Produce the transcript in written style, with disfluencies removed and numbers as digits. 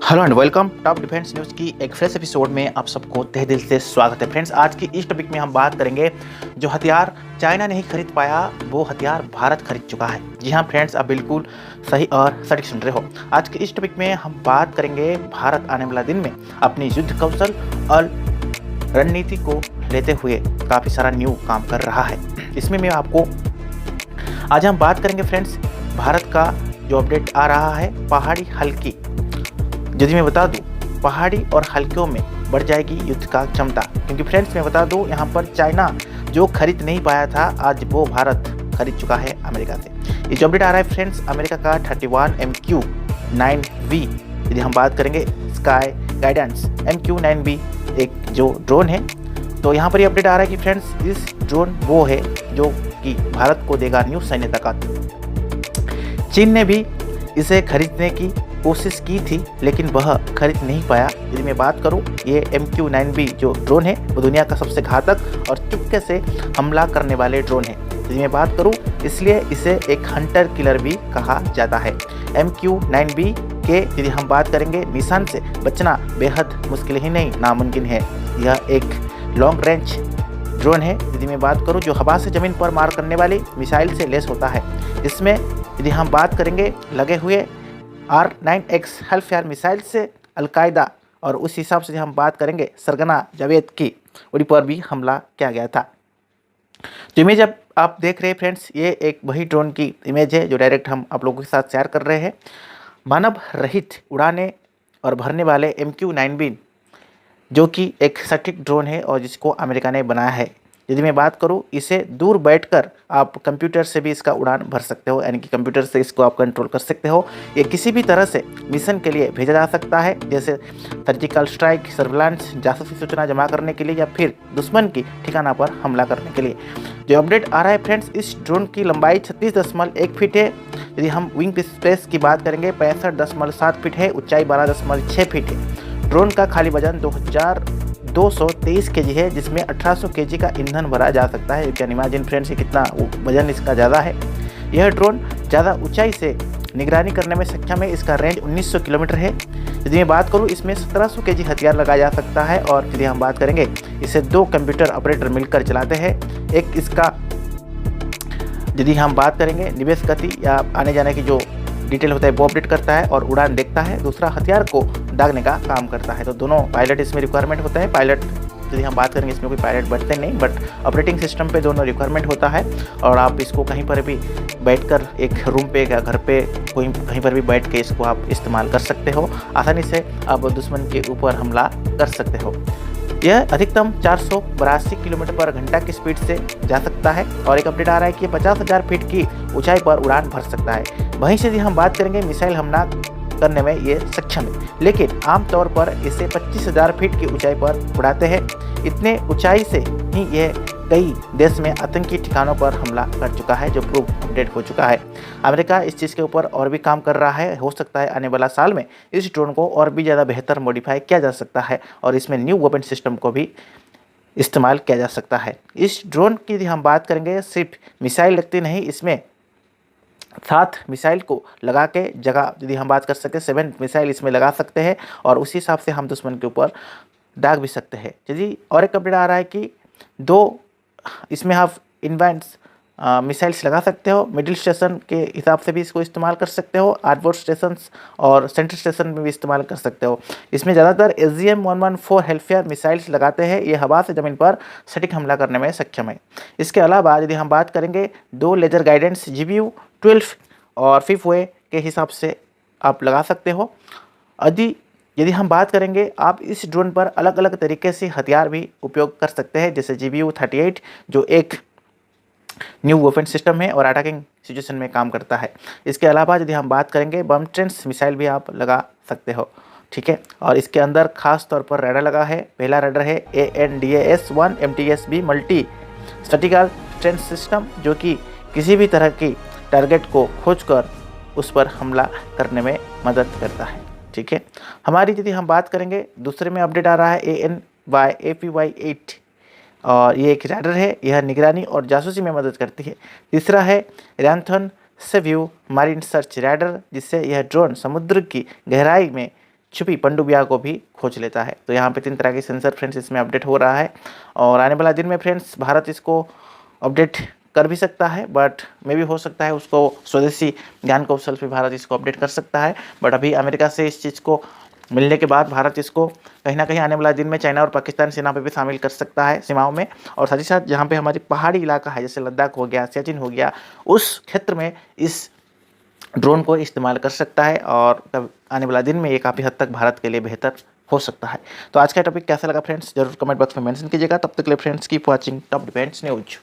Hello and welcome top defence news की एक fresh episode में आप सबको तहे दिल से स्वागत है। फ्रेंड्स, आज की इस टॉपिक में हम बात करेंगे जो हथियार चाइना नहीं खरीद पाया वो हथियार भारत खरीद चुका है। जी हाँ फ्रेंड्स, आप बिल्कुल सही और सटीक सुन रहे हो। आज की इस टॉपिक में हम बात करेंगे भारत आने वाला दिन में अपनी युद्ध कौशल और रणनीति को लेते हुए काफ़ी सारा न्यू काम कर रहा है। इसमें मैं आपको आज हम बात करेंगे फ्रेंड्स, भारत का जो अपडेट आ रहा है पहाड़ी हल्की। यदि मैं बता दूं, पहाड़ी और हल्कियों में बढ़ जाएगी युद्ध का क्षमता, क्योंकि फ्रेंड्स मैं बता दूं यहाँ पर चाइना जो खरीद नहीं पाया था आज वो भारत खरीद चुका है अमेरिका से। ये जो अपडेट आ रहा है फ्रेंड्स, अमेरिका का 31 MQ-9V, यदि हम बात करेंगे स्काई गाइडेंस MQ-9V एक जो ड्रोन है, तो यहाँ पर ये अपडेट आ रहा है कि फ्रेंड्स इस ड्रोन वो है जो कि भारत को देगा न्यू सैन्य ताकत। चीन ने भी इसे खरीदने की कोशिश की थी लेकिन वह खरीद नहीं पाया। यदि मैं बात करूं, ये MQ-9V जो ड्रोन है वो दुनिया का सबसे घातक और चुपके से हमला करने वाले ड्रोन है। यदि मैं बात करूं, इसलिए इसे एक हंटर किलर भी कहा जाता है। MQ-9V के यदि हम बात करेंगे, निशान से बचना बेहद मुश्किल ही नहीं नामुमकिन है। यह एक लॉन्ग रेंज ड्रोन है। यदि मैं बात करूं, जो हवा से ज़मीन पर मार करने वाली मिसाइल से लेस होता है। इसमें यदि हम बात करेंगे लगे हुए R9X हेल्फफायर मिसाइल से अलकायदा और उस हिसाब से हम बात करेंगे सरगना जावेद की उड़ी पर भी हमला किया गया था। जो इमेज अब आप देख रहे हैं फ्रेंड्स, ये एक वही ड्रोन की इमेज है जो डायरेक्ट हम आप लोगों के साथ शेयर कर रहे हैं। मानव रहित उड़ाने और भरने वाले MQ-9V जो कि एक सटीक ड्रोन है और जिसको अमेरिका ने बनाया है। यदि मैं बात करूं, इसे दूर बैठकर आप कंप्यूटर से भी इसका उड़ान भर सकते हो, यानी कि कंप्यूटर से इसको आप कंट्रोल कर सकते हो। ये किसी भी तरह से मिशन के लिए भेजा जा सकता है, जैसे सर्जिकल स्ट्राइक, सर्विलांस, जासूसी सूचना जमा करने के लिए या फिर दुश्मन की ठिकाना पर हमला करने के लिए। जो अपडेट आ रहा है फ्रेंड्स, इस ड्रोन की लंबाई 36.1 फीट है। यदि हम विंग स्पेस की बात करेंगे 65.7 फीट है, ऊंचाई 12.6 फीट है। ड्रोन का खाली वजन 2223 kg है, जिसमें 1800 kg का ईंधन भरा जा सकता है। यू कैन इमेजिन फ्रेंड्स कितना वजन इसका ज़्यादा है। यह ड्रोन ज़्यादा ऊंचाई से निगरानी करने में सक्षम है। इसका रेंज 1900 किलोमीटर है। यदि मैं बात करूं, इसमें 1700 kg हथियार लगाया जा सकता है। और यदि हम बात करेंगे, इसे 2 कंप्यूटर ऑपरेटर मिलकर चलाते हैं। एक इसका यदि हम बात करेंगे निवेश गति या आने जाने की जो डिटेल होता है वो अपडेट करता है और उड़ान देखता है। दूसरा हथियार को दागने का काम करता है। तो दोनों पायलट इसमें रिक्वायरमेंट होता है। पायलट यदि हम बात करेंगे, इसमें कोई पायलट बैठते नहीं, बट ऑपरेटिंग सिस्टम पे दोनों रिक्वायरमेंट होता है। और आप इसको कहीं पर भी बैठकर एक रूम पे या घर पे कहीं पर भी बैठ के इसको आप इस्तेमाल कर सकते हो। आसानी से आप दुश्मन के ऊपर हमला कर सकते हो। यह अधिकतम 482 किलोमीटर पर घंटा की स्पीड से जा सकता है। और एक अपडेट आ रहा है कि 50,000 फीट की ऊंचाई पर उड़ान भर सकता है। वहीं से यदि हम बात करेंगे, मिसाइल हमला करने में ये सक्षम है, लेकिन आमतौर पर इसे 25,000 फीट की ऊंचाई पर उड़ाते हैं। इतने ऊंचाई से ही यह कई देश में आतंकी ठिकानों पर हमला कर चुका है, जो प्रूफ अपडेट हो चुका है। अमेरिका इस चीज़ के ऊपर और भी काम कर रहा है। हो सकता है आने वाला साल में इस ड्रोन को और भी ज़्यादा बेहतर मॉडिफाई किया जा सकता है और इसमें न्यू वेपन सिस्टम को भी इस्तेमाल किया जा सकता है। इस ड्रोन की यदि हम बात करेंगे, सिर्फ मिसाइल लगती नहीं, इसमें 7 मिसाइल को लगा के जगह यदि हम बात कर सकें 7 मिसाइल इसमें लगा सकते हैं और उसी हिसाब से हम दुश्मन के ऊपर दाग भी सकते हैं। यदि और एक अपडेट आ रहा है कि 2 इसमें आप इन्वेंट्स मिसाइल्स लगा सकते हो। मिडिल स्टेशन के हिसाब से भी इसको इस्तेमाल कर सकते हो। आउटबोर्ड स्टेशन और सेंट्रल स्टेशन में भी इस्तेमाल कर सकते हो। इसमें ज़्यादातर SGM-114 हेल्फफायर मिसाइल्स लगाते हैं। ये हवा से ज़मीन पर सटीक हमला करने में सक्षम है। इसके अलावा यदि हम बात करेंगे, 2 लेजर गाइडेंस GBU-12 और 5th वे के हिसाब से आप लगा सकते हो। यदि हम बात करेंगे, आप इस ड्रोन पर अलग अलग तरीके से हथियार भी उपयोग कर सकते हैं, जैसे GBU-38 जो एक न्यू वेपन सिस्टम है और अटैकिंग सिचुएशन में काम करता है। इसके अलावा यदि हम बात करेंगे, बम ट्रेंस मिसाइल भी आप लगा सकते हो, ठीक है। और इसके अंदर खास तौर पर रडार लगा है। पहला रडार है ANDAS-1 MTSB multi statical trans system, जो कि किसी भी तरह की टारगेट को खोजकर उस पर हमला करने में मदद करता है, ठीक है। हमारी यदि हम बात करेंगे, दूसरे में अपडेट आ रहा है ANY-APY-8 और ये एक रडार है। यह निगरानी और जासूसी में मदद करती है। तीसरा है रैंथन सेव्यू मारीन सर्च रडार, जिससे यह ड्रोन समुद्र की गहराई में छुपी पनडुब्बियों को भी खोज लेता है। तो यहाँ पे 3 तरह के सेंसर फ्रेंड्स इसमें अपडेट हो रहा है और आने वाला दिन में फ्रेंड्स भारत इसको अपडेट कर भी सकता है, बट मे भी हो सकता है उसको स्वदेशी ज्ञान कौशल पे भारत इसको अपडेट कर सकता है। बट अभी अमेरिका से इस चीज़ को मिलने के बाद भारत इसको कहीं ना कहीं आने वाला दिन में चाइना और पाकिस्तान सेना पे भी शामिल कर सकता है सीमाओं में। और साथ ही साथ जहाँ पे हमारी पहाड़ी इलाका है जैसे लद्दाख हो गया, सियाचिन हो गया, उस क्षेत्र में इस ड्रोन को इस्तेमाल कर सकता है और आने वाला दिन में ये काफ़ी हद तक भारत के लिए बेहतर हो सकता है। तो आज का टॉपिक कैसा लगा फ्रेंड्स, जरूर कमेंट बॉक्स में मेंशन कीजिएगा। तब तक के लिए friends keep watching top defence news.